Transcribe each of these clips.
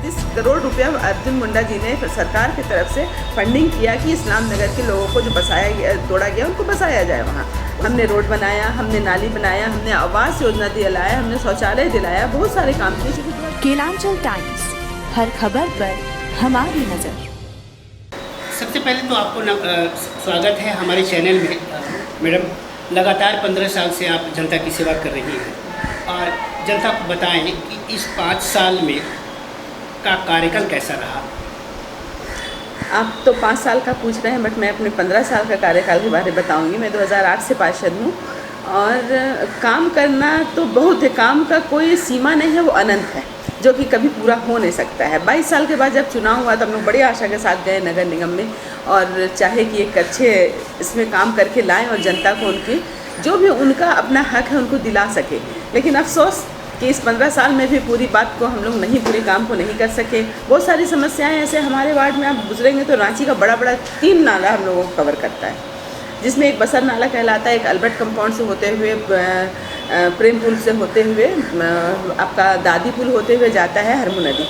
35 करोड़ रुपया अर्जुन मुंडा जी ने सरकार की तरफ से फंडिंग किया कि इस्लाम नगर के लोगों को जो तोड़ा गया उनको बसाया जाए वहाँ। हमने रोड बनाया, हमने नाली बनाया, हमने आवास योजना दिलाया, हमने शौचालय दिलाया, बहुत सारे काम किए। केलांचल टाइम्स, हर खबर पर हमारी नज़र। सबसे पहले तो आपको स्वागत है हमारे चैनल में। मैडम, लगातार 15 साल से आप जनता की सेवा कर रही हैं और जनता को बताएं कि इस 5 साल में का कार्यकाल कैसा रहा। आप तो 5 साल का पूछ रहे हैं, बट मैं अपने 15 साल का कार्यकाल के बारे में बताऊंगी। मैं 2008 से पार्षद हूँ और काम करना तो बहुत है, काम का कोई सीमा नहीं है, वो अनंत है जो कि कभी पूरा हो नहीं सकता है। 22 साल के बाद जब चुनाव हुआ तब हम लोग बड़ी आशा के साथ गए नगर निगम में और चाहे कि एक अच्छे इसमें काम करके लाएं और जनता को उनकी जो भी उनका अपना हक है उनको दिला सके। लेकिन अफसोस कि इस 15 साल में भी पूरी बात को हम लोग पूरे काम को नहीं कर सके। बहुत सारी समस्याएं ऐसे हमारे वार्ड में आप गुजरेंगे तो रांची का बड़ा 3 नाला हम लोगों को कवर करता है, जिसमें एक बसर नाला कहलाता है, एक अल्बर्ट कंपाउंड से होते हुए प्रेम पुल से होते हुए आपका दादी पुल होते हुए जाता है हरमू नदी,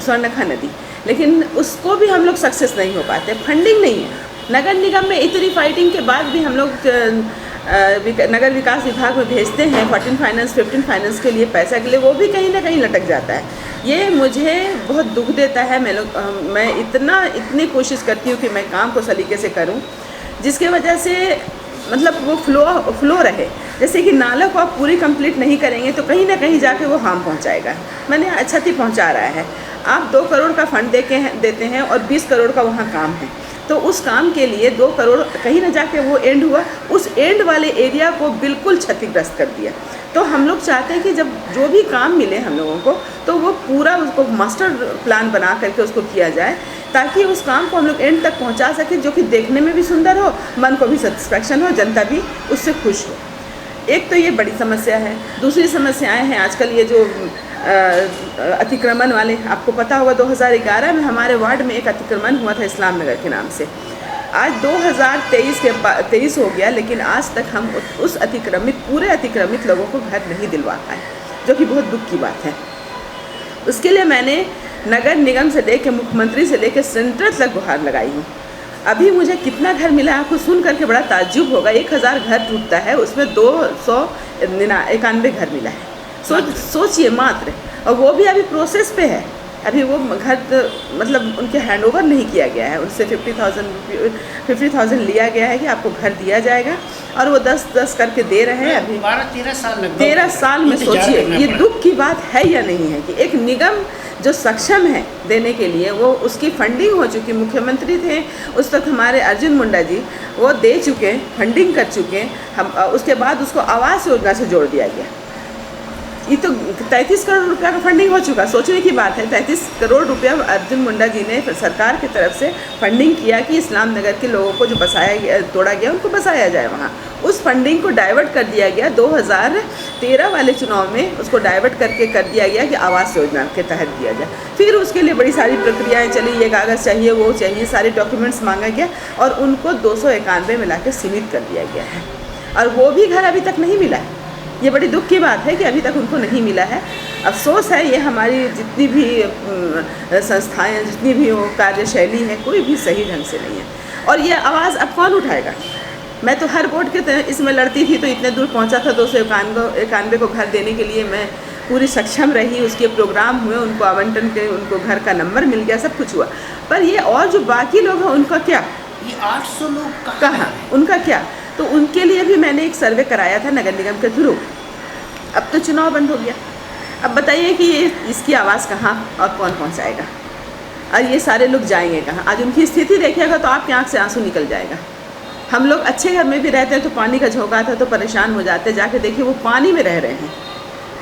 स्वर्णखा नदी। लेकिन उसको भी हम लोग सक्सेस नहीं हो पाते, फंडिंग नहीं है। नगर निगम में इतनी फाइटिंग के बाद भी हम लोग नगर विकास विभाग में भेजते हैं 14 फाइनेंस 15 फाइनेंस के लिए पैसा के लिए, वो भी कहीं ना कहीं लटक जाता है। ये मुझे बहुत दुख देता है। मैं इतनी कोशिश करती हूँ कि मैं काम को सलीके से करूँ जिसके वजह से मतलब वो फ्लो रहे। जैसे कि नाला को आप पूरी कंप्लीट नहीं करेंगे तो कहीं ना कहीं जाके वो हार्म पहुंचाएगा। मैंने क्षति पहुंचा रहा है। आप 2 करोड़ का फंड देते हैं और 20 करोड़ का वहाँ काम है, तो उस काम के लिए 2 करोड़ कहीं ना जाके वो एंड हुआ, उस एंड वाले एरिया को बिल्कुल क्षतिग्रस्त कर दिया। तो हम लोग चाहते हैं कि जब जो भी काम मिले हम लोगों को तो वो पूरा उसको मास्टर प्लान बना करके उसको किया जाए, ताकि उस काम को हम लोग एंड तक पहुंचा सकें, जो कि देखने में भी सुंदर हो, मन को भी सेटिस्फैक्शन हो, जनता भी उससे खुश हो। एक तो ये बड़ी समस्या है। दूसरी समस्याएं हैं आजकल ये जो अतिक्रमण वाले, आपको पता होगा 2011 में हमारे वार्ड में एक अतिक्रमण हुआ था इस्लाम नगर के नाम से। आज 2023 हो गया, लेकिन आज तक हम उस पूरे अतिक्रमित लोगों को घर नहीं दिलवा पाए, जो कि बहुत दुख की बात है। उसके लिए मैंने नगर निगम से लेकर मुख्यमंत्री से लेकर सेंटर तक गुहार लगाई हूँ। अभी मुझे कितना घर मिला आपको सुन करके बड़ा ताज्जुब होगा। 1000 घर टूटता है, उसमें 291 घर मिला है। सोचिए मात्र, और वो भी अभी प्रोसेस पे है। अभी वो घर मतलब उनके हैंडओवर नहीं किया गया है, उनसे 50,000 लिया गया है कि आपको घर दिया जाएगा, और वो 10-10 करके दे रहे हैं। अभी 12-13 साल लग 13 साल में सोचिए, ये दुख की बात है या नहीं है कि एक निगम जो सक्षम है देने के लिए, वो उसकी फंडिंग हो चुकी। मुख्यमंत्री थे उस वक्त हमारे अर्जुन मुंडा जी, वो दे चुके, फंडिंग कर चुके। हम उसके बाद उसको आवास योजना से जोड़ दिया गया। ये तो 33 करोड़ रुपया का फंडिंग हो चुका। सोचने की बात है, 33 करोड़ रुपया अर्जुन मुंडा जी ने सरकार की तरफ से फंडिंग किया कि इस्लाम नगर के लोगों को जो तोड़ा गया उनको बसाया जाए वहाँ। उस फंडिंग को डाइवर्ट कर दिया गया 2013 वाले चुनाव में, उसको डाइवर्ट करके कर दिया गया कि आवास योजना के तहत दिया जाए। फिर उसके लिए बड़ी सारी प्रक्रियाएँ चली, ये कागज़ चाहिए, वो चाहिए, सारे डॉक्यूमेंट्स मांगा गया और उनको 291 में लाके सीमित कर दिया गया है। और वो भी घर अभी तक नहीं मिला है। ये बड़ी दुख की बात है कि अभी तक उनको नहीं मिला है। अफसोस है, ये हमारी जितनी भी संस्थाएं, जितनी भी वो कार्यशैली है, कोई भी सही ढंग से नहीं है। और ये आवाज़ अब कौन उठाएगा? मैं तो हर वोट के इसमें लड़ती थी, तो इतने दूर पहुंचा था। 291 को घर देने के लिए मैं पूरी सक्षम रही। उसके प्रोग्राम हुए, उनको आवंटन के, उनको घर का नंबर मिल गया, सब कुछ हुआ। पर ये और जो बाकी लोग हैं उनका क्या? ये 800 लोग कहाँ, उनका क्या? तो उनके लिए भी मैंने एक सर्वे कराया था नगर निगम के थ्रू। अब तो चुनाव बंद हो गया। अब बताइए कि ये इसकी आवाज़ कहाँ और कौन पहुँचाएगा, और ये सारे लोग जाएंगे कहाँ? आज उनकी स्थिति देखिएगा तो आपकी आँख से आंसू निकल जाएगा। हम लोग अच्छे घर में भी रहते हैं तो पानी का झोंका था तो परेशान हो जाते, जाके देखिए वो पानी में रह रहे हैं।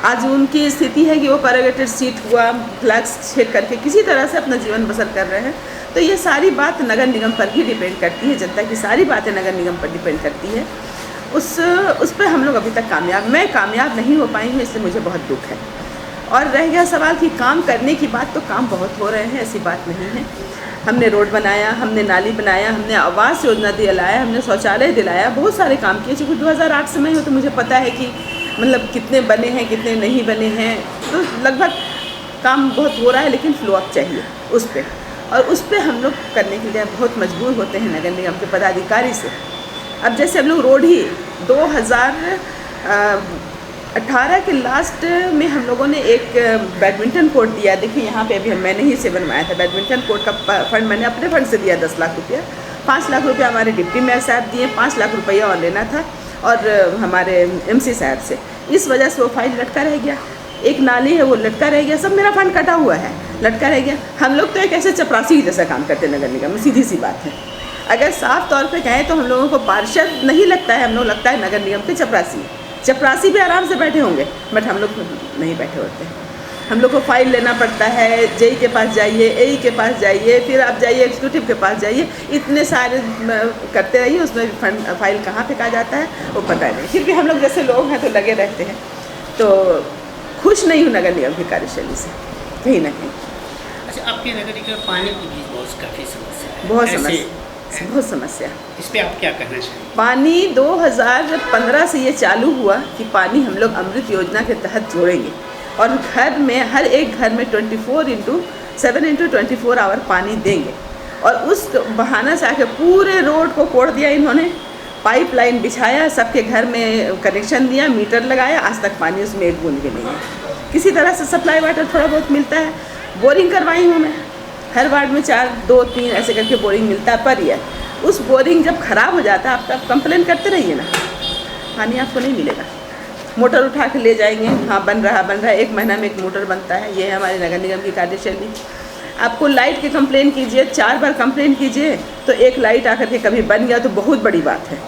आज उनकी स्थिति है कि वो कॉर्रुगेटेड शीट हुआ, फ्लैक्स छेद करके किसी तरह से अपना जीवन बसर कर रहे हैं। तो ये सारी बात नगर निगम पर ही डिपेंड करती है। जनता की सारी बातें नगर निगम पर डिपेंड करती है। उस पर हम लोग अभी तक मैं कामयाब नहीं हो पाई हूँ, इसलिए मुझे बहुत दुख है। और रह गया सवाल कि काम करने की बात, तो काम बहुत हो रहे हैं, ऐसी बात नहीं है। हमने रोड बनाया, हमने नाली बनाया, हमने आवास योजना दिलाया, हमने शौचालय दिलाया, बहुत सारे काम किए। चूँकि 2008 से मैं हूँ तो मुझे पता है कि मतलब कितने बने हैं, कितने नहीं बने हैं। तो लगभग काम बहुत हो रहा है लेकिन फ्लो अप चाहिए उस पर, और उस पर हम लोग करने के लिए बहुत मजबूर होते हैं नगर निगम के पदाधिकारी से। अब जैसे हम लोग रोड ही 2018 के लास्ट में हम लोगों ने एक बैडमिंटन कोर्ट दिया। देखिए यहाँ पे अभी मैंने ही से बनवाया था बैडमिंटन कोर्ट का फंड, मैंने अपने फंड से दिया 10 लाख रुपया। 5 लाख रुपया हमारे डिप्टी मेयर साहब दिए, 5 लाख रुपया और लेना था और हमारे MC साहब से। इस वजह से वो फाइल लटका रह गया। एक नाली है वो लटका रह गया, सब मेरा फंड कटा हुआ है, लटका रह गया। हम लोग तो एक ऐसे चपरासी जैसा काम करते हैं नगर निगम में, सीधी सी बात है। अगर साफ तौर पे कहें तो हम लोगों को पार्षद नहीं लगता है, हम लोग लगता है नगर निगम के चपरासी। चपरासी भी आराम से बैठे होंगे बट हम लोग नहीं बैठे होते हैं। हम लोग को फाइल लेना पड़ता है, JE के पास जाइए, AE के पास जाइए, फिर आप जाइए एग्जीक्यूटिव के पास जाइए, इतने सारे करते रहिए, उसमें फंड फाइल कहाँ फेंका जाता है वो पता नहीं। फिर भी हम लोग जैसे लोग हैं तो लगे रहते हैं। तो खुश नहीं हूँ नगर निगम की कार्यशैली से कहीं ना कहीं। अच्छा, आपके नगर निगम में पानी की भी बहुत काफ़ी समस्या है। बहुत समस्या। इस पर आप क्या कहना चाहेंगे? पानी 2015 से ये चालू हुआ कि पानी हम लोग अमृत योजना के तहत जोड़ेंगे और घर में हर एक घर में 24/7 आवर पानी देंगे। और उस बहाना से आके पूरे रोड को कोड़ दिया इन्होंने, पाइपलाइन बिछाया, सबके घर में कनेक्शन दिया, मीटर लगाया, आज तक पानी उसमें एक बूंद भी नहीं है। किसी तरह से सप्लाई वाटर थोड़ा बहुत मिलता है। बोरिंग करवाई हूँ मैं, हर वार्ड में 4, 2, 3 ऐसे करके बोरिंग मिलता है पर ईयर। उस बोरिंग जब ख़राब हो जाता है आप तब कंप्लेन करते रहिए ना, पानी आपको नहीं मिलेगा। मोटर उठा के ले जाएंगे, हाँ बन रहा है, 1 महीना में एक मोटर बनता है। ये है हमारे नगर निगम की कार्यशैली। आपको लाइट की कंप्लेन कीजिए, 4 बार कंप्लेन कीजिए तो एक लाइट आकर के कभी बन गया तो बहुत बड़ी बात है।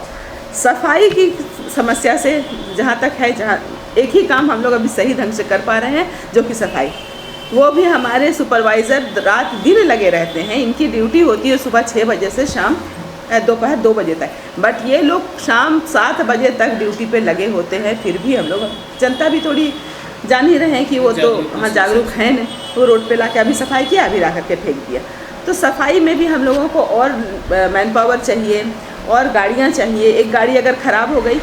सफाई की समस्या से जहाँ तक है, जहाँ एक ही काम हम लोग अभी सही ढंग से कर पा रहे हैं जो कि सफाई, वो भी हमारे सुपरवाइज़र रात दिन लगे रहते हैं। इनकी ड्यूटी होती है सुबह 6 बजे से शाम दोपहर 2 बजे तक, बट ये लोग शाम 7 बजे तक ड्यूटी पे लगे होते हैं। फिर भी हम लोग, जनता भी थोड़ी जान ही रहे हैं कि वो तो हाँ जागरूक हैं नहीं, वो रोड पे ला के अभी सफाई किया, अभी ला करके फेंक दिया। तो सफाई में भी हम लोगों को और मैन पावर चाहिए और गाड़ियाँ चाहिए। एक गाड़ी अगर ख़राब हो गई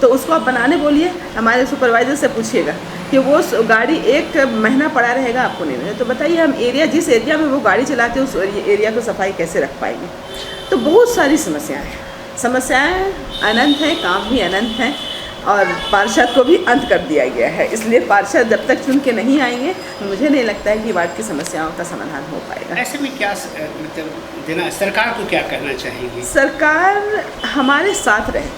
तो उसको आप बनाने बोलिए, हमारे सुपरवाइज़र से पूछिएगा कि वो गाड़ी 1 महीना पड़ा रहेगा, आपको नहीं मिलेगा। तो बताइए हम जिस एरिया में वो गाड़ी चलाते हैं उस एरिया को सफाई कैसे रख पाएंगे। तो बहुत सारी समस्याएं अनंत हैं, काम भी अनंत हैं और पार्षद को भी अंत कर दिया गया है। इसलिए पार्षद जब तक चुन के नहीं आएंगे मुझे नहीं लगता है कि वार्ड की समस्याओं का समाधान हो पाएगा। ऐसे में क्या मतलब देना, सरकार को क्या करना चाहेंगी? सरकार हमारे साथ रहे,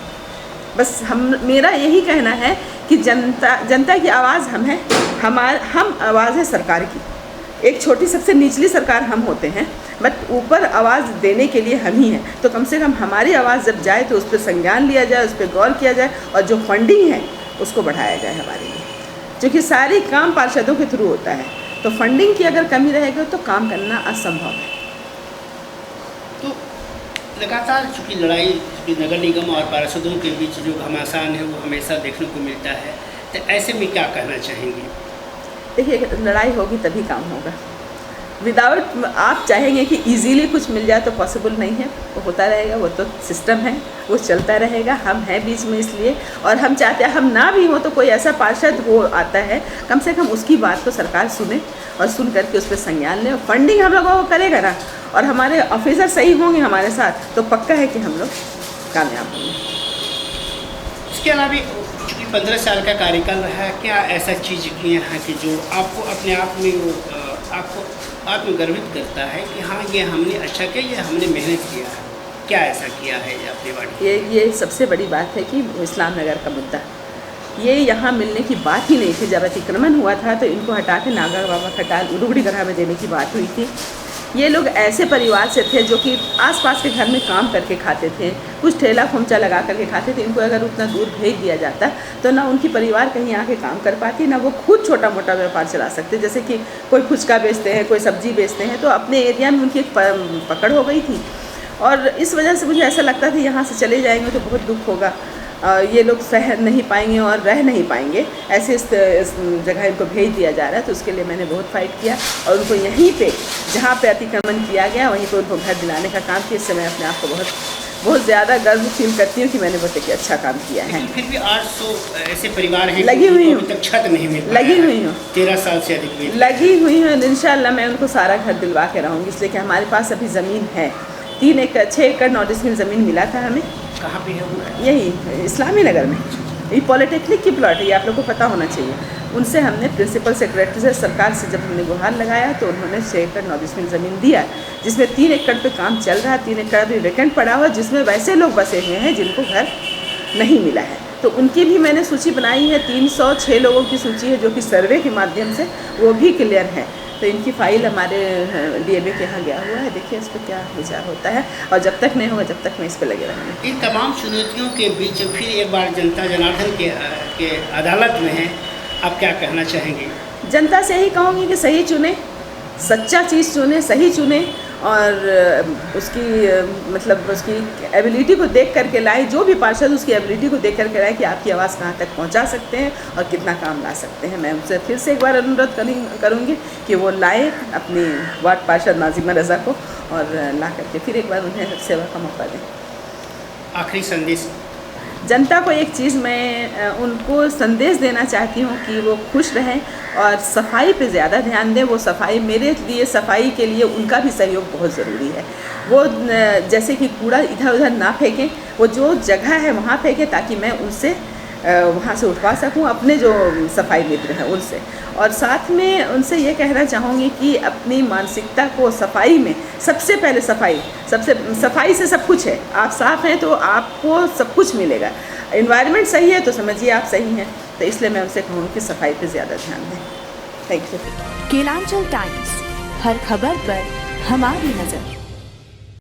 बस मेरा यही कहना है कि जनता की आवाज़ हम हैं, हम आवाज़ है सरकार की। एक छोटी सबसे निचली सरकार हम होते हैं बट ऊपर आवाज़ देने के लिए हम ही हैं। तो कम से कम हमारी आवाज़ जब जाए तो उस पर संज्ञान लिया जाए, उस पर गौर किया जाए और जो फंडिंग है उसको बढ़ाया जाए हमारे लिए, क्योंकि सारी काम पार्षदों के थ्रू होता है। तो फंडिंग की अगर कमी रहेगी तो काम करना असंभव है। तो लगातार चूँकि लड़ाई नगर निगम और पार्षदों के बीच जो घमासान है वो हमेशा देखने को मिलता है, तो ऐसे में क्या कहना चाहेंगी? देखिए, लड़ाई होगी तभी काम होगा। विदाउट आप चाहेंगे कि इजीली कुछ मिल जाए तो पॉसिबल नहीं है, वो होता रहेगा, वो तो सिस्टम है, वो चलता रहेगा। हम हैं बीच में इसलिए, और हम चाहते हैं हम ना भी हो तो कोई ऐसा पार्षद हो आता है, कम से कम उसकी बात को सरकार सुने और सुन करके उस पर संज्ञान ले। फंडिंग हम लोगों को करेगा ना और हमारे ऑफिसर सही होंगे हमारे साथ तो पक्का है कि हम लोग कामयाब होंगे। इसके अलावा 15 साल का कार्यकाल रहा है, क्या ऐसा चीज़ किए हैं कि जो आपको अपने आप में वो आपको आत्मगर्वित करता है कि हाँ ये हमने अच्छा किया, ये हमने मेहनत किया है? क्या ऐसा किया है अपने वार्ड? ये सबसे बड़ी बात है कि इस्लाम नगर का मुद्दा, ये यहाँ मिलने की बात ही नहीं थी। जब अतिक्रमण हुआ था तो इनको हटा के नागर बाबा खटाल रुगड़ीगढ़ा में देने की बात हुई थी। ये लोग ऐसे परिवार से थे जो कि आसपास के घर में काम करके खाते थे, कुछ ठेला खोमचा लगा करके खाते थे। इनको अगर उतना दूर भेज दिया जाता तो ना उनकी परिवार कहीं आके काम कर पाती, ना वो खुद छोटा मोटा व्यापार चला सकते। जैसे कि कोई फुचका बेचते हैं, कोई सब्जी बेचते हैं, तो अपने एरिया में उनकी एक पकड़ हो गई थी। और इस वजह से मुझे ऐसा लगता था यहाँ से चले जाएंगे तो बहुत दुख होगा, ये लोग सह नहीं पाएंगे और रह नहीं पाएंगे, ऐसे इस जगह इनको भेज दिया जा रहा है। तो उसके लिए मैंने बहुत फाइट किया और उनको यहीं पे जहाँ पे अतिक्रमण किया गया वहीं पे उनको घर दिलाने का काम किया। इससे मैं अपने आप को बहुत बहुत ज़्यादा गर्व फील करती हूँ कि मैंने बहुत एक अच्छा काम किया है। लेकिन फिर भी 800 ऐसे परिवार हैं लगी हुई जिनको हूँ। अभी तक छत नहीं मिल पाया लगी है। हुई हूँ। 13 साल से अधिक हुई। लगी हुई हूँ, इंशाल्लाह मैं उनको सारा घर दिलवा के रहूँगी, इसलिए कि हमारे पास अभी ज़मीन है 6 एकड़ 9 डिसमिल ज़मीन मिला था हमें, कहाँ पे है वो? यही इस्लामी नगर में। ये पॉलिटेक्निक की प्लॉट है, ये आप लोग को पता होना चाहिए। उनसे हमने प्रिंसिपल सेक्रेटरी से सरकार से जब हमने गुहार लगाया तो उन्होंने 6 एकड़ 9 डिसमिल ज़मीन दिया, जिसमें 3 एकड़ पे काम चल रहा है, 3 एकड़ अभी वैकेंट पड़ा हुआ, जिसमें वैसे लोग बसे हुए हैं जिनको घर नहीं मिला है। तो उनकी भी मैंने सूची बनाई है, 306 लोगों की सूची है जो कि सर्वे के माध्यम से वो भी क्लियर है। तो इनकी फ़ाइल हमारे डीएमए के यहाँ गया हुआ है, देखिए इस पर क्या विचार होता है, और जब तक नहीं होगा जब तक मैं इस पर लगे रहूँगी। इन तमाम चुनौतियों के बीच फिर एक बार जनता जनार्दन के अदालत में है, आप क्या कहना चाहेंगे? जनता से यही कहूँगी कि सही चुने, सच्चा चीज़ चुने, सही चुने, और उसकी मतलब उसकी एबिलिटी को देख करके लाए, जो भी पार्षद उसकी एबिलिटी को देख करके लाए कि आपकी आवाज़ कहाँ तक पहुँचा सकते हैं और कितना काम ला सकते हैं। मैं उनसे फिर से एक बार अनुरोध करूँगी कि वो लाए अपनी वार्ड पार्षद नाज़िमा रज़ा को और ला करके फिर एक बार उन्हें सेवा का मौका दें। आखिरी संदेश जनता को एक चीज़ मैं उनको संदेश देना चाहती हूँ कि वो खुश रहें और सफाई पे ज़्यादा ध्यान दें। वो सफाई, मेरे लिए सफाई के लिए उनका भी सहयोग बहुत ज़रूरी है। वो जैसे कि कूड़ा इधर उधर ना फेंकें, वो जो जगह है वहाँ फेंकें ताकि मैं उनसे वहाँ से उठवा सकूँ अपने जो सफाई मित्र हैं उनसे। और साथ में उनसे ये कहना चाहूँगी कि अपनी मानसिकता को सफाई में, सबसे पहले सफाई से सब कुछ है। आप साफ़ हैं तो आपको सब कुछ मिलेगा। एनवायरनमेंट सही है तो समझिए आप सही हैं। तो इसलिए मैं उनसे कहूँगी कि सफाई पे ज़्यादा ध्यान दें। Thank you. केलांचल टाइम्स, हर खबर पर हमारी नज़र।